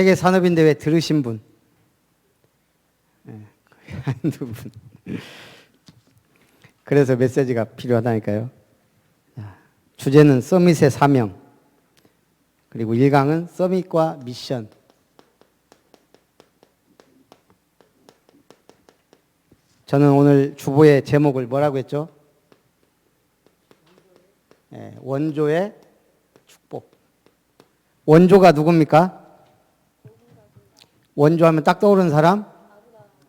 세계산업인대회 들으신 분? 한두 분. 그래서 메시지가 필요하다니까요. 주제는 서밋의 사명, 그리고 1강은 서밋과 미션. 저는 오늘 주보의 제목을 뭐라고 했죠? 원조의 축복. 원조가 누굽니까? 원조하면 딱 떠오르는 사람?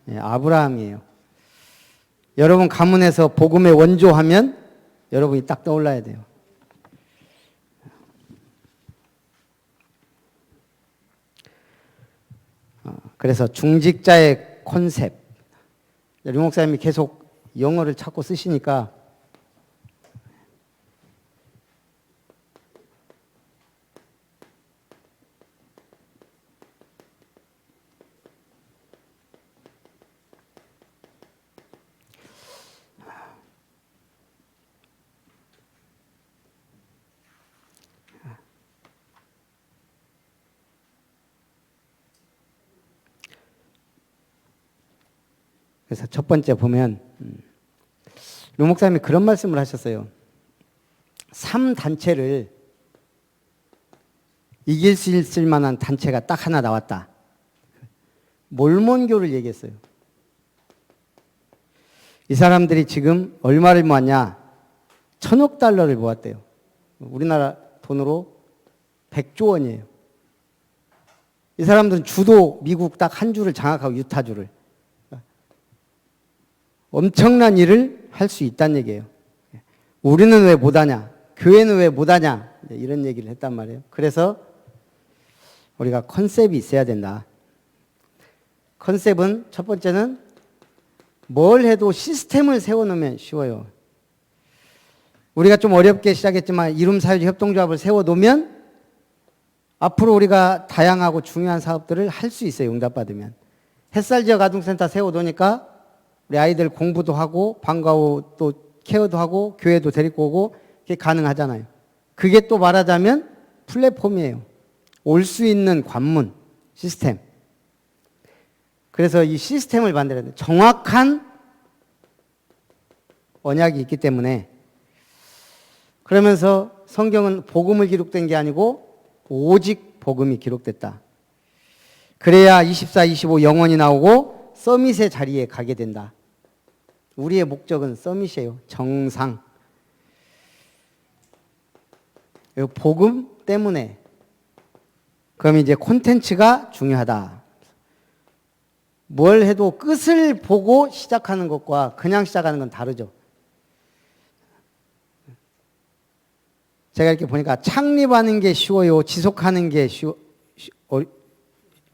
아브라함이에요. 여러분 가문에서 복음의 원조하면 여러분이 딱 떠올라야 돼요. 그래서 중직자의 컨셉. 류 목사님이 계속 영어를 찾고 쓰시니까 그래서 첫 번째 보면 류 목사님이 그런 말씀을 하셨어요. 3단체를 이길 수 있을 만한 단체가 딱 하나 나왔다. 몰몬교를 얘기했어요. 이 사람들이 지금 얼마를 모았냐? 1,000억 달러를 모았대요. 우리나라 돈으로 100조 원이에요. 이 사람들은 주도 미국 딱 한 주를 장악하고 유타주를. 엄청난 일을 할 수 있다는 얘기예요. 우리는 왜 못하냐? 교회는 왜 못하냐? 이런 얘기를 했단 말이에요. 그래서 우리가 컨셉이 있어야 된다. 컨셉은 첫 번째는 뭘 해도 시스템을 세워놓으면 쉬워요. 우리가 좀 어렵게 시작했지만 이룸사회주 협동조합을 세워놓으면 앞으로 우리가 다양하고 중요한 사업들을 할 수 있어요. 응답받으면. 햇살지역 아동센터 세워놓으니까 우리 아이들 공부도 하고 방과 후 또 케어도 하고 교회도 데리고 오고 그게 가능하잖아요. 그게 또 말하자면 플랫폼이에요. 올 수 있는 관문, 시스템. 그래서 이 시스템을 만들어야 돼요. 정확한 언약이 있기 때문에. 그러면서 성경은 복음을 기록된 게 아니고 오직 복음이 기록됐다. 그래야 24, 25 영원히 나오고 서밋의 자리에 가게 된다. 우리의 목적은 서밋이에요. 정상. 복음 때문에. 그럼 이제 콘텐츠가 중요하다. 뭘 해도 끝을 보고 시작하는 것과 그냥 시작하는 건 다르죠. 제가 이렇게 보니까 창립하는 게 쉬워요? 지속하는 게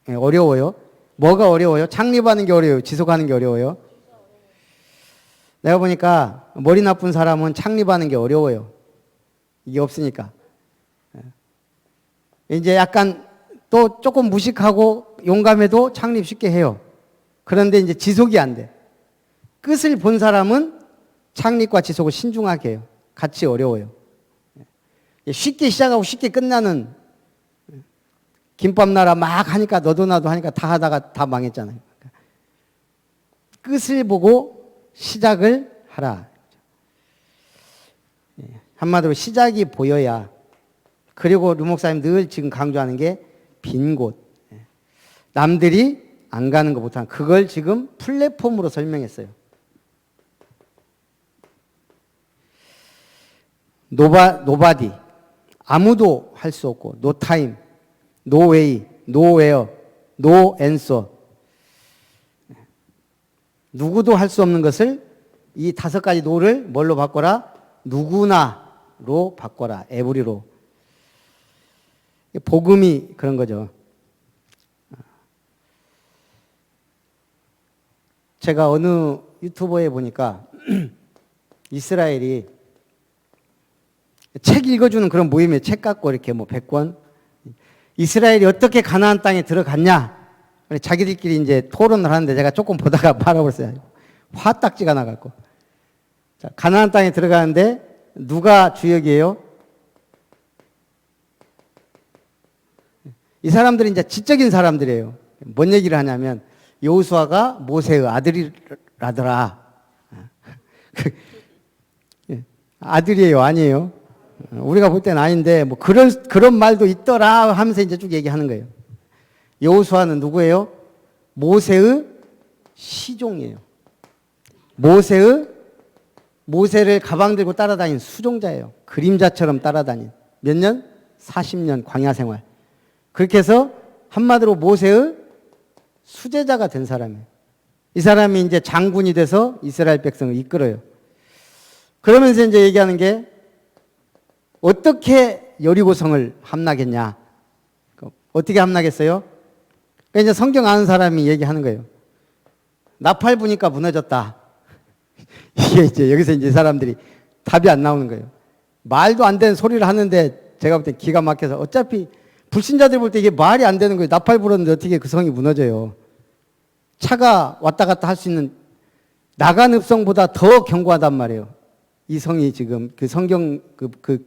어려워요? 뭐가 어려워요? 창립하는 게 어려워요? 지속하는 게 어려워요? 내가 보니까 머리 나쁜 사람은 창립하는 게 어려워요. 이게 없으니까. 이제 약간 또 조금 무식하고 용감해도 창립 쉽게 해요. 그런데 이제 지속이 안 돼. 끝을 본 사람은 창립과 지속을 신중하게 해요. 같이 어려워요. 쉽게 시작하고 쉽게 끝나는 김밥 나라 막 하니까 너도 나도 하니까 다 하다가 다 망했잖아요. 끝을 보고 시작을 하라. 한마디로 시작이 보여야. 그리고 류 목사님 늘 지금 강조하는 게 빈 곳. 남들이 안 가는 것보다 그걸 지금 플랫폼으로 설명했어요. 노바디. 아무도 할 수 없고 노 타임, 노 웨이, 노 웨어, 노 앤서. 누구도 할 수 없는 것을 이 5가지 노를 뭘로 바꿔라? 누구나로 바꿔라. 에브리로. 복음이 그런 거죠. 제가 어느 유튜버에 보니까 이스라엘이 책 읽어주는 그런 모임에 책 갖고 이렇게 뭐 100권. 이스라엘이 어떻게 가나안 땅에 들어갔냐? 자기들끼리 이제 토론을 하는데 제가 조금 보다가 말아버렸어요. 화딱지가 나갖고. 자, 가나안 땅에 들어가는데 누가 주역이에요? 이 사람들이 이제 지적인 사람들이에요. 뭔 얘기를 하냐면 여호수아가 모세의 아들이라더라. 아들이에요, 아니에요? 우리가 볼 때는 아닌데 뭐 그런 말도 있더라 하면서 이제 쭉 얘기하는 거예요. 여호수아는 누구예요? 모세의 시종이에요. 모세를 가방 들고 따라다닌 수종자예요. 그림자처럼 따라다닌. 몇 년? 40년 광야 생활. 그렇게 해서 한마디로 모세의 수제자가 된 사람이에요. 이 사람이 이제 장군이 돼서 이스라엘 백성을 이끌어요. 그러면서 이제 얘기하는 게 어떻게 여리고성을 함락했냐? 어떻게 함락했어요? 그러니까 이제 성경 아는 사람이 얘기하는 거예요. 나팔 부니까 무너졌다. 이게 이제 여기서 이제 사람들이 답이 안 나오는 거예요. 말도 안 되는 소리를 하는데 제가 볼 때 기가 막혀서 어차피 불신자들 볼 때 이게 말이 안 되는 거예요. 나팔 불었는데 어떻게 그 성이 무너져요? 차가 왔다 갔다 할 수 있는 나간 읍성보다 더 견고하단 말이에요. 이 성이 지금 그 성경 그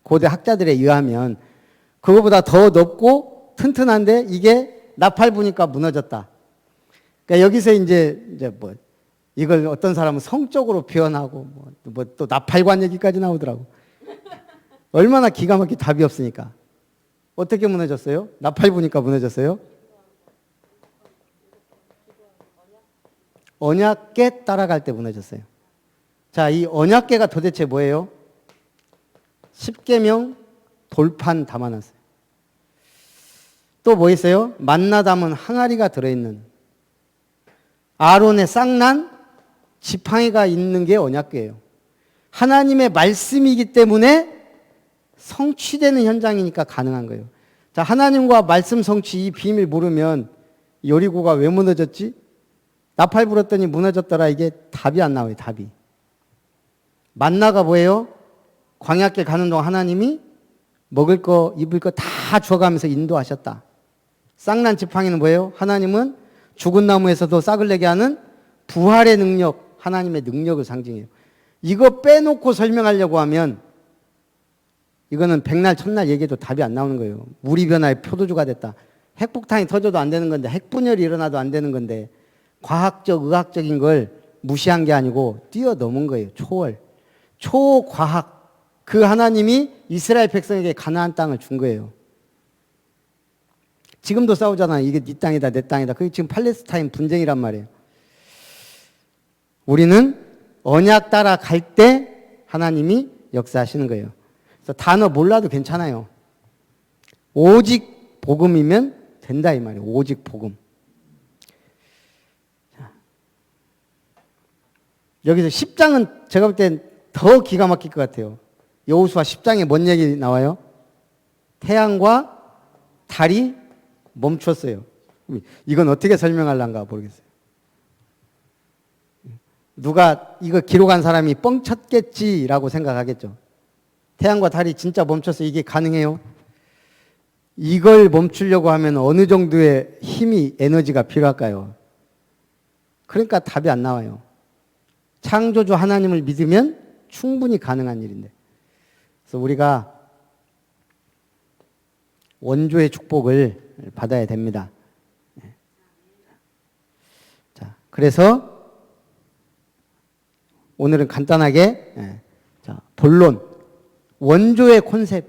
고대 학자들에 의하면 그거보다 더 높고 튼튼한데 이게 나팔 부니까 무너졌다. 그러니까 여기서 이제 뭐 이걸 어떤 사람은 성적으로 표현하고 뭐 또 나팔관 얘기까지 나오더라고. 얼마나 기가 막히게 답이 없으니까. 어떻게 무너졌어요? 나팔 부니까 무너졌어요? 언약궤 따라갈 때 무너졌어요. 자, 이 언약궤가 도대체 뭐예요? 십계명 돌판 담아놨어요. 또 뭐 있어요? 만나 담은 항아리가 들어있는 아론의 쌍난 지팡이가 있는 게 언약궤예요. 하나님의 말씀이기 때문에 성취되는 현장이니까 가능한 거예요. 자, 하나님과 말씀 성취 이 비밀 모르면 여리고가 왜 무너졌지? 나팔 불었더니 무너졌더라. 이게 답이 안 나와요. 답이. 만나가 뭐예요? 광야길 가는 동안 하나님이 먹을 거 입을 거 다 줘가면서 인도하셨다. 쌍난 지팡이는 뭐예요? 하나님은 죽은 나무에서도 싹을 내게 하는 부활의 능력, 하나님의 능력을 상징해요. 이거 빼놓고 설명하려고 하면 이거는 백날 첫날 얘기해도 답이 안 나오는 거예요. 우리 변화의 표도주가 됐다. 핵폭탄이 터져도 안 되는 건데, 핵분열이 일어나도 안 되는 건데, 과학적, 의학적인 걸 무시한 게 아니고 뛰어넘은 거예요. 초월. 초과학. 그 하나님이 이스라엘 백성에게 가나안 땅을 준 거예요. 지금도 싸우잖아요. 이게 네 땅이다, 내 땅이다. 그게 지금 팔레스타인 분쟁이란 말이에요. 우리는 언약 따라 갈 때 하나님이 역사하시는 거예요. 그래서 단어 몰라도 괜찮아요. 오직 복음이면 된다 이 말이에요. 오직 복음. 자, 여기서 10장은 제가 볼 땐 더 기가 막힐 것 같아요. 여호수아 10장에 뭔 얘기 나와요? 태양과 달이 멈췄어요. 이건 어떻게 설명할란가 모르겠어요. 누가 이거 기록한 사람이 뻥쳤겠지라고 생각하겠죠. 태양과 달이 진짜 멈춰서 이게 가능해요? 이걸 멈추려고 하면 어느 정도의 힘이, 에너지가 필요할까요? 그러니까 답이 안 나와요. 창조주 하나님을 믿으면 충분히 가능한 일인데. 그래서 우리가 원조의 축복을 받아야 됩니다. 자, 그래서 오늘은 간단하게 자, 본론. 원조의 컨셉.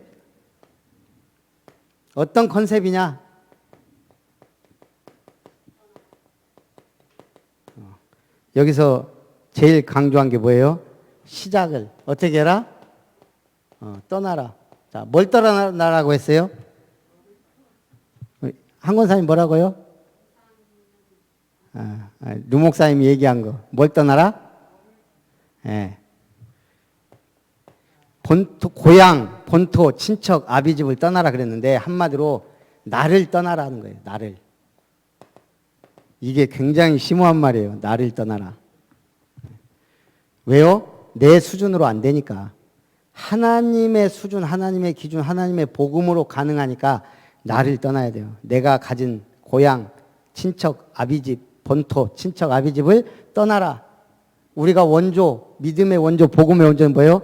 어떤 컨셉이냐? 여기서 제일 강조한 게 뭐예요? 시작을 어떻게 해라? 떠나라. 자, 뭘 떠나라고 했어요? 한 권사님 뭐라고요? 류 목사님이 얘기한 거. 뭘 떠나라? 예. 본토, 고향, 본토, 친척, 아비집을 떠나라 그랬는데 한마디로 나를 떠나라는 거예요. 나를. 이게 굉장히 심오한 말이에요. 나를 떠나라. 왜요? 내 수준으로 안 되니까. 하나님의 수준, 하나님의 기준, 하나님의 복음으로 가능하니까 나를 떠나야 돼요. 내가 가진 고향, 친척, 아비집, 본토, 친척, 아비집을 떠나라. 우리가 원조, 믿음의 원조, 복음의 원조는 뭐예요?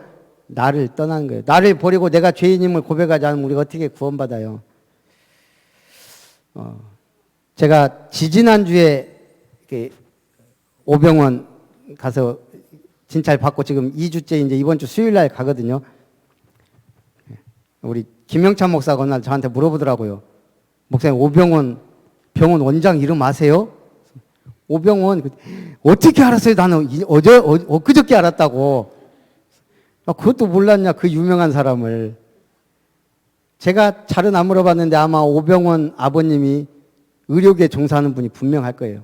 나를 떠나는 거예요. 나를 버리고 내가 죄인임을 고백하지 않으면 우리가 어떻게 구원받아요? 제가 지지난주에 이렇게 오병원 가서 진찰 받고 지금 2주째 이제 이번 주 수요일 날 가거든요. 우리 김영찬 목사가 어느 날 저한테 물어보더라고요. 목사님, 오병원 병원 원장 이름 아세요? 오병원 어떻게 알았어요? 나는 엊그저께 알았다고. 그것도 몰랐냐, 그 유명한 사람을. 제가 잘은 안 물어봤는데 아마 오병원 아버님이 의료계에 종사하는 분이 분명할 거예요.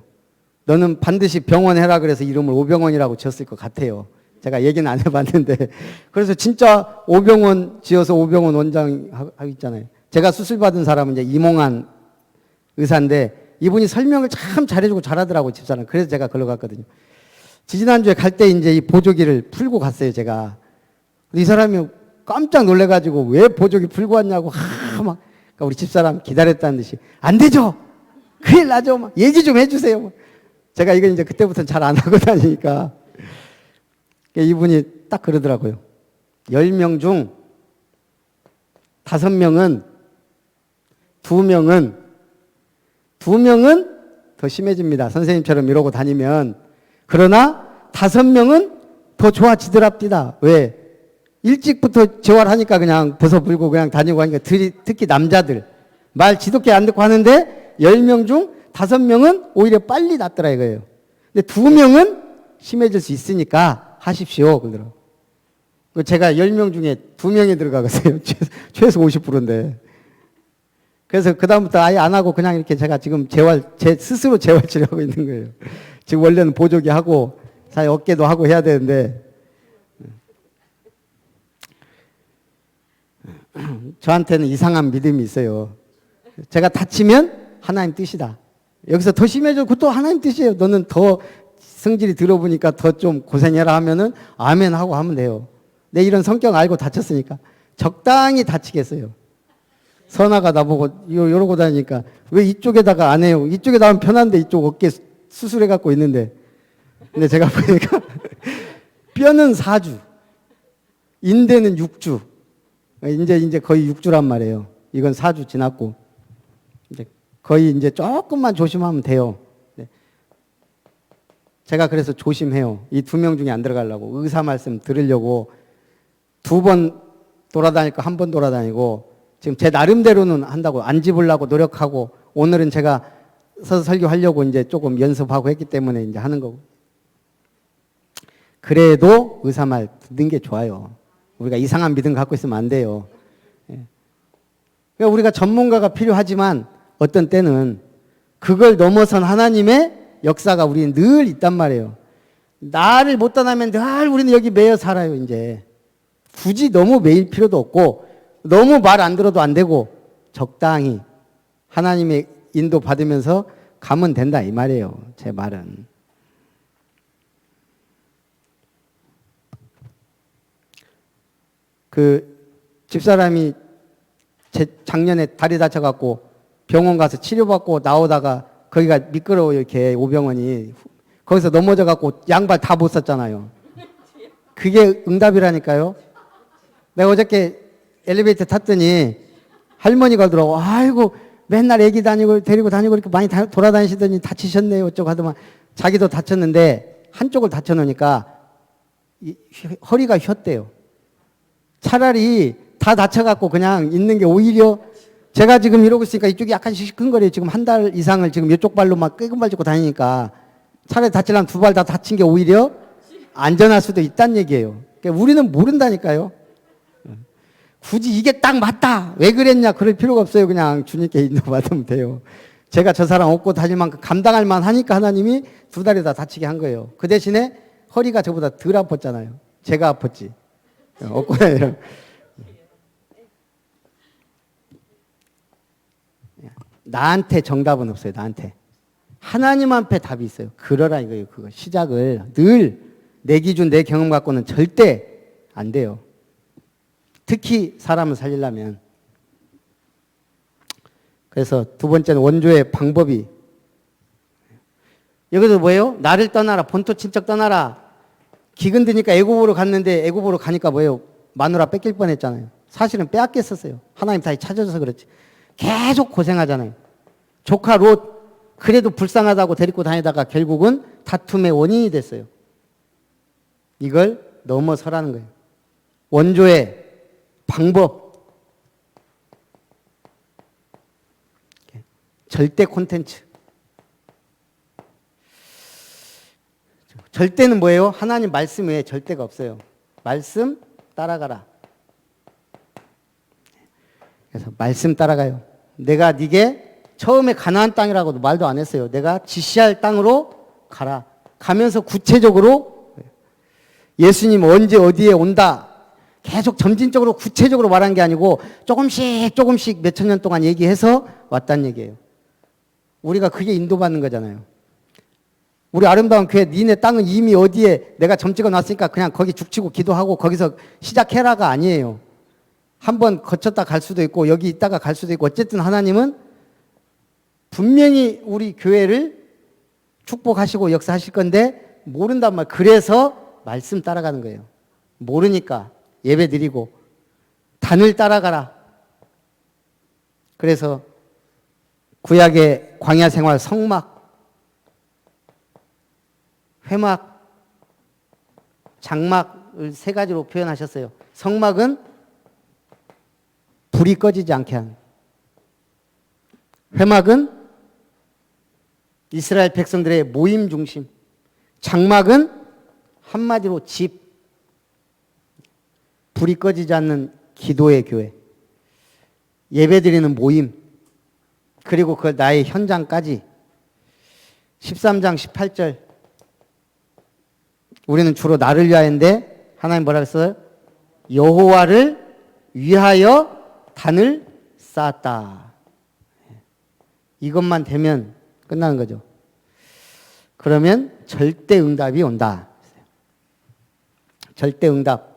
너는 반드시 병원 해라 그래서 이름을 오병원이라고 지었을 것 같아요. 제가 얘기는 안 해봤는데. 그래서 진짜 오병원 지어서 오병원 원장 하고 있잖아요. 제가 수술 받은 사람은 이제 이몽환 의사인데 이분이 설명을 참 잘해주고 잘하더라고요, 집사람. 그래서 제가 걸러 갔거든요. 지지난주에 갈 때 이제 이 보조기를 풀고 갔어요, 제가. 이 사람이 깜짝 놀래가지고 왜 보조기 풀고 왔냐고 막 그러니까 우리 집사람 기다렸다는 듯이 안 되죠. 큰일 나죠. 막 얘기 좀 해주세요. 제가 이건 이제 그때부터는 잘 안 하고 다니니까 이분이 딱 그러더라고요. 10명 중 5명은 2명은 더 심해집니다. 선생님처럼 이러고 다니면. 그러나 5명은 더 좋아지더랍니다. 왜? 일찍부터 재활하니까 그냥 벗어불고 그냥 다니고 하니까 특히 남자들 말 지독게 안 듣고 하는데 10명 중 5명은 오히려 빨리 낫더라 이거예요. 근데 2명은 심해질 수 있으니까 하십시오. 그러더라고요. 제가 10명 중에 2명이 들어가겠어요. 최소 50%인데. 그래서 그다음부터 아예 안 하고 그냥 이렇게 제가 지금 제 스스로 재활 치료하고 있는 거예요. 지금 원래는 보조기 하고 사실 어깨도 하고 해야 되는데 저한테는 이상한 믿음이 있어요. 제가 다치면 하나님 뜻이다. 여기서 더 심해져. 그것도 하나님 뜻이에요. 너는 더 성질이 들어보니까 더 좀 고생해라 하면은 아멘 하고 하면 돼요. 내 이런 성격 알고 다쳤으니까 적당히 다치겠어요. 선아가 나보고 이러고 다니니까 왜 이쪽에다가 안 해요? 이쪽에다 하면 편한데 이쪽 어깨 수술해 갖고 있는데. 근데 제가 보니까 뼈는 4주, 인대는 6주. 이제 거의 6주란 말이에요. 이건 4주 지났고 이제 거의 이제 조금만 조심하면 돼요. 네. 제가 그래서 조심해요. 이 2명 중에 안 들어가려고 의사 말씀 들으려고 2번 돌아다니고 1번 돌아다니고 지금 제 나름대로는 한다고 안 집으려고 노력하고 오늘은 제가 서서 설교하려고 이제 조금 연습하고 했기 때문에 이제 하는 거고. 그래도 의사 말 듣는 게 좋아요. 우리가 이상한 믿음 갖고 있으면 안 돼요. 그러니까 우리가 전문가가 필요하지만 어떤 때는 그걸 넘어선 하나님의 역사가 우리는 늘 있단 말이에요. 나를 못 떠나면 늘 우리는 여기 매여 살아요. 이제 굳이 너무 매일 필요도 없고 너무 말 안 들어도 안 되고 적당히 하나님의 인도 받으면서 가면 된다 이 말이에요. 제 말은. 그 집사람이 작년에 다리 다쳐갖고 병원 가서 치료받고 나오다가 거기가 미끄러워요. 이렇게 오병원이. 거기서 넘어져갖고 양발 다 못 썼잖아요. 그게 응답이라니까요. 내가 어저께 엘리베이터 탔더니 할머니가 그러더라고. 아이고 맨날 애기 데리고 다니고 이렇게 많이 돌아다니시더니 다치셨네요. 어쩌고 하더만 자기도 다쳤는데 한쪽을 다쳐놓으니까 허리가 휘었대요. 차라리 다 다쳐갖고 그냥 있는 게 오히려 제가 지금 이러고 있으니까 이쪽이 약간 시큰거려요. 지금 한 달 이상을 지금 이쪽 발로 막 끄근발 짚고 다니니까 차라리 다치려면 2발 다 다친 게 오히려 안전할 수도 있다는 얘기예요. 그러니까 우리는 모른다니까요. 굳이 이게 딱 맞다. 왜 그랬냐. 그럴 필요가 없어요. 그냥 주님께 인도받으면 돼요. 제가 저 사람 업고 다닐 만큼 감당할 만하니까 하나님이 2다리 다 다치게 한 거예요. 그 대신에 허리가 저보다 덜 아팠잖아요. 제가 아팠지. 업고 다니라고. 나한테 정답은 없어요. 나한테. 하나님 앞에 답이 있어요. 그러라 이거예요. 그거 시작을 늘 내 기준 내 경험 갖고는 절대 안 돼요. 특히 사람을 살리려면. 그래서 두 번째는 원조의 방법이 여기도 뭐예요? 나를 떠나라. 본토 친척 떠나라. 기근 드니까 애굽으로 갔는데 애굽으로 가니까 뭐예요? 마누라 뺏길 뻔했잖아요. 사실은 빼앗겼었어요. 하나님 다시 찾아줘서 그렇지. 계속 고생하잖아요. 조카 롯 그래도 불쌍하다고 데리고 다니다가 결국은 다툼의 원인이 됐어요. 이걸 넘어서라는 거예요. 원조의 방법, 절대 콘텐츠. 절대는 뭐예요? 하나님 말씀 외에 절대가 없어요. 말씀 따라가라. 그래서 말씀 따라가요. 내가 네게 처음에 가나안 땅이라고도 말도 안 했어요. 내가 지시할 땅으로 가라. 가면서 구체적으로 예수님 언제 어디에 온다. 계속 점진적으로 구체적으로 말한 게 아니고 조금씩 몇천 년 동안 얘기해서 왔다는 얘기예요. 우리가 그게 인도받는 거잖아요. 우리 아름다운 교회 니네 땅은 이미 어디에 내가 점 찍어 놨으니까 그냥 거기 죽치고 기도하고 거기서 시작해라가 아니에요. 한번 거쳤다 갈 수도 있고 여기 있다가 갈 수도 있고 어쨌든 하나님은 분명히 우리 교회를 축복하시고 역사하실 건데 모른단 말. 그래서 말씀 따라가는 거예요. 모르니까 예배 드리고 단을 따라가라. 그래서 구약의 광야 생활 성막, 회막, 장막을 세 가지로 표현하셨어요. 성막은 불이 꺼지지 않게 한, 회막은 이스라엘 백성들의 모임 중심, 장막은 한마디로 집, 불이 꺼지지 않는 기도의 교회, 예배드리는 모임, 그리고 그 나의 현장까지. 13장 18절 우리는 주로 나를 위하여인데 하나님 뭐라 그랬어요? 여호와를 위하여 단을 쌓았다. 이것만 되면 끝나는 거죠. 그러면 절대 응답이 온다. 절대 응답.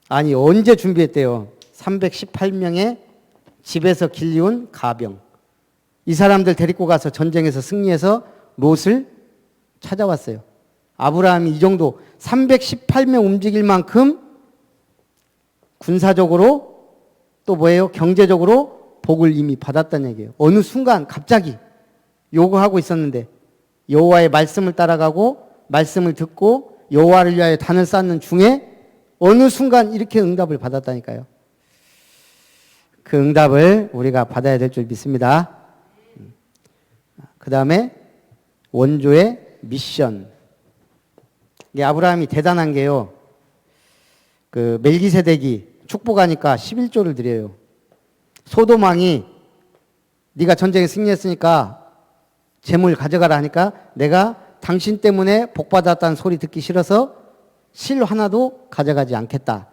아니 언제 준비했대요? 318명의 집에서 길리운 가병. 이 사람들 데리고 가서 전쟁에서 승리해서 롯을 찾아왔어요. 아브라함이 이 정도 318명 움직일 만큼 군사적으로 또 뭐예요? 경제적으로 복을 이미 받았다는 얘기예요. 어느 순간 갑자기 요구하고 있었는데 여호와의 말씀을 따라가고 말씀을 듣고 여호와를 위하여 단을 쌓는 중에 어느 순간 이렇게 응답을 받았다니까요. 그 응답을 우리가 받아야 될 줄 믿습니다. 그 다음에 원조의 미션. 아브라함이 대단한 게요. 그 멜기세덱이 축복하니까 11조를 드려요. 소돔왕이 네가 전쟁에 승리했으니까 재물 가져가라 하니까 내가 당신 때문에 복받았다는 소리 듣기 싫어서 실 하나도 가져가지 않겠다.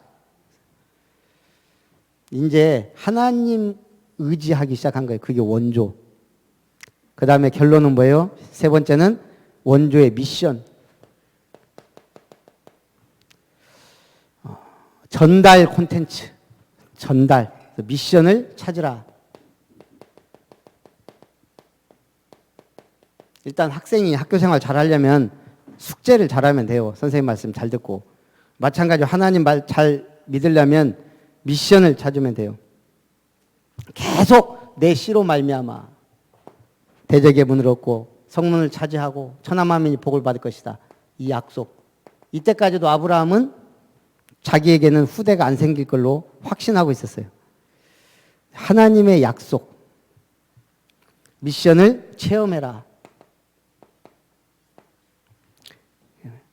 이제 하나님 의지하기 시작한 거예요. 그게 원조. 그 다음에 결론은 뭐예요? 세 번째는 원조의 미션. 전달 콘텐츠. 전달. 미션을 찾으라. 일단 학생이 학교 생활 잘 하려면 숙제를 잘하면 돼요. 선생님 말씀 잘 듣고. 마찬가지로 하나님 말 잘 믿으려면 미션을 찾으면 돼요. 계속 내 시로 말미암아 대적의 문을 얻고 성문을 차지하고 천하만민이 복을 받을 것이다. 이 약속. 이때까지도 아브라함은 자기에게는 후대가 안 생길 걸로 확신하고 있었어요. 하나님의 약속. 미션을 체험해라.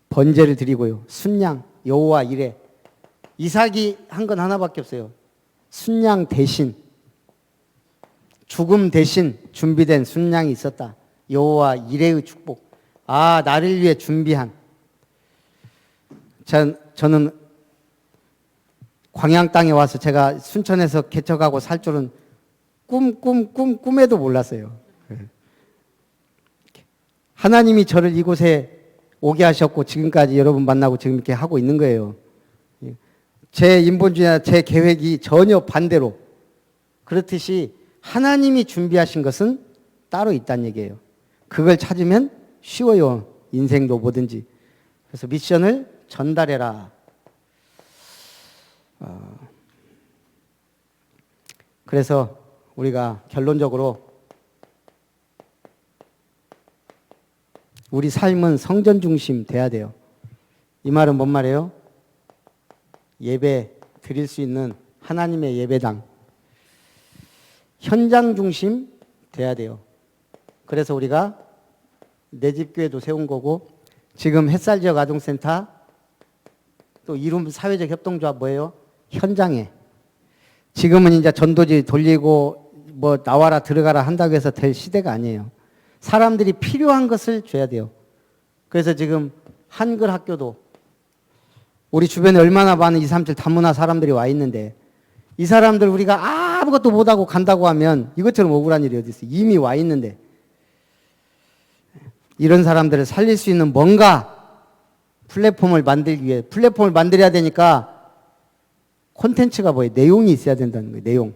번제를 드리고요. 순양, 여호와 이레. 이삭이 한 건 하나밖에 없어요. 순양 대신, 죽음 대신 준비된 순양이 있었다. 여호와 이레의 축복. 아, 나를 위해 준비한. 저는 광양 땅에 와서 제가 순천에서 개척하고 살 줄은 꿈에도 몰랐어요. 하나님이 저를 이곳에 오게 하셨고 지금까지 여러분 만나고 지금 이렇게 하고 있는 거예요. 제 인본주의나 제 계획이 전혀 반대로. 그렇듯이 하나님이 준비하신 것은 따로 있다는 얘기예요. 그걸 찾으면 쉬워요. 인생도 뭐든지. 그래서 미션을 전달해라. 그래서 우리가 결론적으로 우리 삶은 성전 중심 돼야 돼요. 이 말은 뭔 말이에요? 예배 드릴 수 있는 하나님의 예배당. 현장 중심 돼야 돼요. 그래서 우리가 내 집 교회도 세운 거고, 지금 햇살 지역 아동센터, 또 이룸 사회적 협동조합 뭐예요? 현장에. 지금은 이제 전도지 돌리고 뭐 나와라 들어가라 한다고 해서 될 시대가 아니에요. 사람들이 필요한 것을 줘야 돼요. 그래서 지금 한글 학교도 우리 주변에 얼마나 많은 237 다문화 사람들이 와 있는데, 이 사람들 우리가 아무것도 못하고 간다고 하면 이것처럼 억울한 일이 어디 있어요. 이미 와 있는데. 이런 사람들을 살릴 수 있는 뭔가 플랫폼을 만들기 위해, 플랫폼을 만들어야 되니까 콘텐츠가 뭐예요? 내용이 있어야 된다는 거예요. 내용.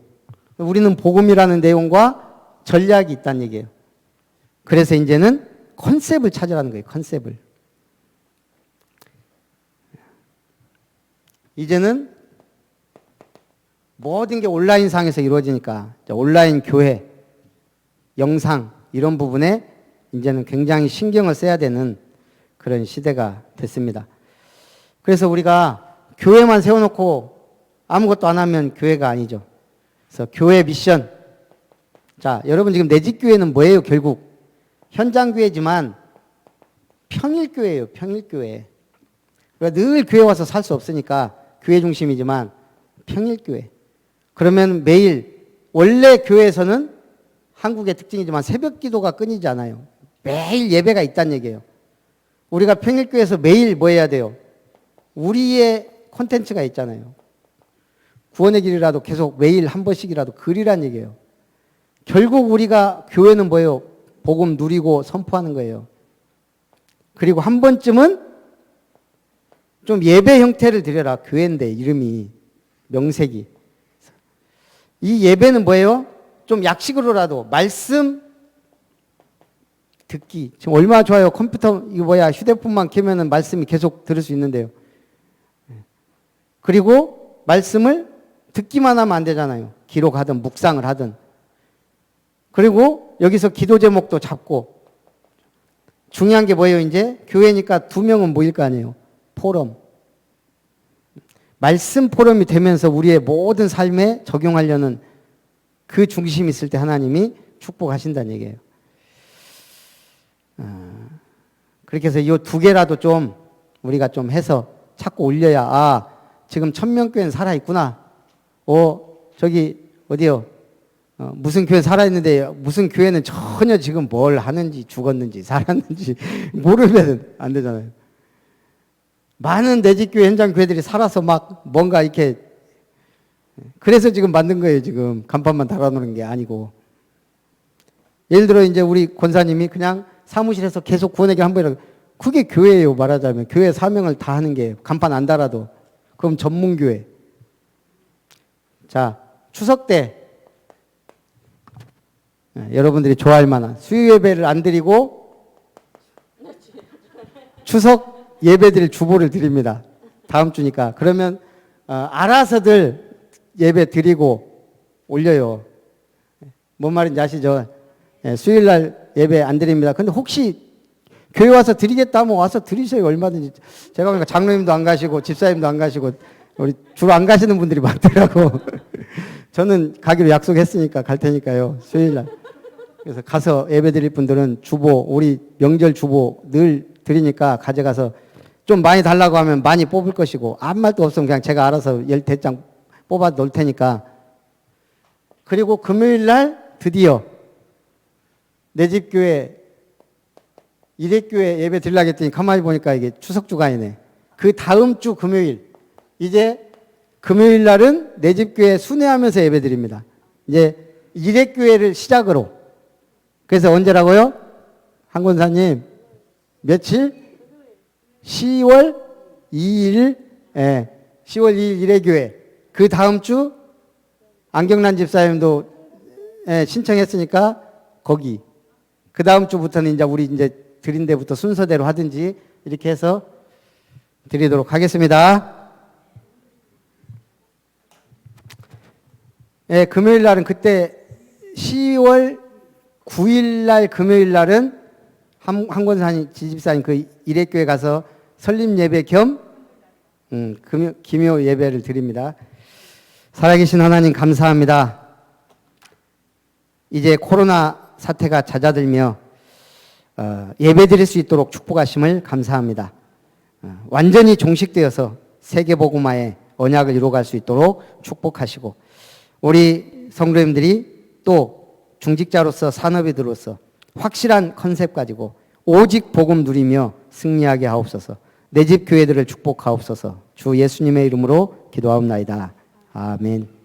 우리는 복음이라는 내용과 전략이 있다는 얘기예요. 그래서 이제는 컨셉을 찾으라는 거예요. 컨셉을. 이제는 모든 게 온라인상에서 이루어지니까 온라인 교회, 영상 이런 부분에 이제는 굉장히 신경을 써야 되는 그런 시대가 됐습니다. 그래서 우리가 교회만 세워놓고 아무것도 안 하면 교회가 아니죠. 그래서 교회 미션. 자, 여러분 지금 내 집 교회는 뭐예요? 결국 현장 교회지만 평일 교회예요. 평일 교회. 그러니까 늘 교회 와서 살 수 없으니까 교회 중심이지만 평일 교회. 그러면 매일, 원래 교회에서는 한국의 특징이지만 새벽 기도가 끊이지 않아요. 매일 예배가 있다는 얘기예요. 우리가 평일교회에서 매일 뭐 해야 돼요? 우리의 콘텐츠가 있잖아요. 구원의 길이라도 계속 매일 한 번씩이라도 그리란 얘기예요. 결국 우리가 교회는 뭐예요? 복음 누리고 선포하는 거예요. 그리고 한 번쯤은 좀 예배 형태를 드려라. 교회인데 이름이, 명색이. 이 예배는 뭐예요? 좀 약식으로라도 말씀 듣기. 지금 얼마나 좋아요. 컴퓨터, 이거 뭐야, 휴대폰만 켜면은 말씀이 계속 들을 수 있는데요. 그리고 말씀을 듣기만 하면 안 되잖아요. 기록하든 묵상을 하든. 그리고 여기서 기도 제목도 잡고. 중요한 게 뭐예요, 이제? 교회니까 2명은 모일 거 아니에요. 포럼. 말씀 포럼이 되면서 우리의 모든 삶에 적용하려는 그 중심이 있을 때 하나님이 축복하신다는 얘기예요. 그렇게 해서 이 2개라도 좀 우리가 좀 해서 자꾸 올려야, 지금 천명교회는 살아있구나. 저기 어디요? 무슨 교회 살아있는데 무슨 교회는 전혀 지금 뭘 하는지 죽었는지 살았는지 모르면 안 되잖아요. 많은 내 집 교회 현장 교회들이 살아서 막 뭔가 이렇게, 그래서 지금 만든 거예요. 지금 간판만 달아놓는 게 아니고. 예를 들어 이제 우리 권사님이 그냥 사무실에서 계속 구원의 길 한 번이라도, 그게 교회예요. 말하자면 교회 사명을 다 하는 게, 간판 안 달아도. 그럼 전문교회. 자, 추석 때 여러분들이 좋아할 만한 수요 예배를 안 드리고 추석 예배 드릴 주보를 드립니다. 다음 주니까. 그러면 알아서들 예배 드리고 올려요. 뭔 말인지 아시죠? 수요일 날 예배 안 드립니다. 근데 혹시 교회 와서 드리겠다 하면 와서 드리세요. 얼마든지. 제가 보니까 장로님도 안 가시고 집사님도 안 가시고 우리 주로 안 가시는 분들이 많더라고. 저는 가기로 약속했으니까 갈 테니까요. 수요일 날. 그래서 가서 예배 드릴 분들은 주보, 우리 명절 주보 늘 드리니까 가져가서 좀 많이 달라고 하면 많이 뽑을 것이고, 아무 말도 없으면 그냥 제가 알아서 10대장 뽑아 놓을 테니까. 그리고 금요일 날 드디어 내 집 교회 일회교회 예배 드리려고 했더니 가만히 보니까 이게 추석 주간이네. 그 다음 주 금요일, 이제 금요일 날은 내 집 교회 순회하면서 예배 드립니다. 이제 일회교회를 시작으로. 그래서 언제라고요? 한 권사님 며칠? 10월 2일, 10월 2일 일회교회. 그 다음 주 안경란 집사님도 신청했으니까 거기. 그 다음 주부터는 이제 우리 이제 드린 데부터 순서대로 하든지 이렇게 해서 드리도록 하겠습니다. 금요일 날은 그때 10월 9일 날 금요일 날은 한권산 지집사님 그 일회교회 가서 설립 예배 겸 기묘 예배를 드립니다. 살아계신 하나님 감사합니다. 이제 코로나 사태가 잦아들며 예배 드릴 수 있도록 축복하심을 감사합니다. 완전히 종식되어서 세계복음화의 언약을 이루어갈 수 있도록 축복하시고 우리 성도님들이 또 중직자로서 산업인으로서 확실한 컨셉 가지고 오직 복음 누리며 승리하게 하옵소서. 내 집 교회들을 축복하옵소서. 주 예수님의 이름으로 기도하옵나이다. 아멘.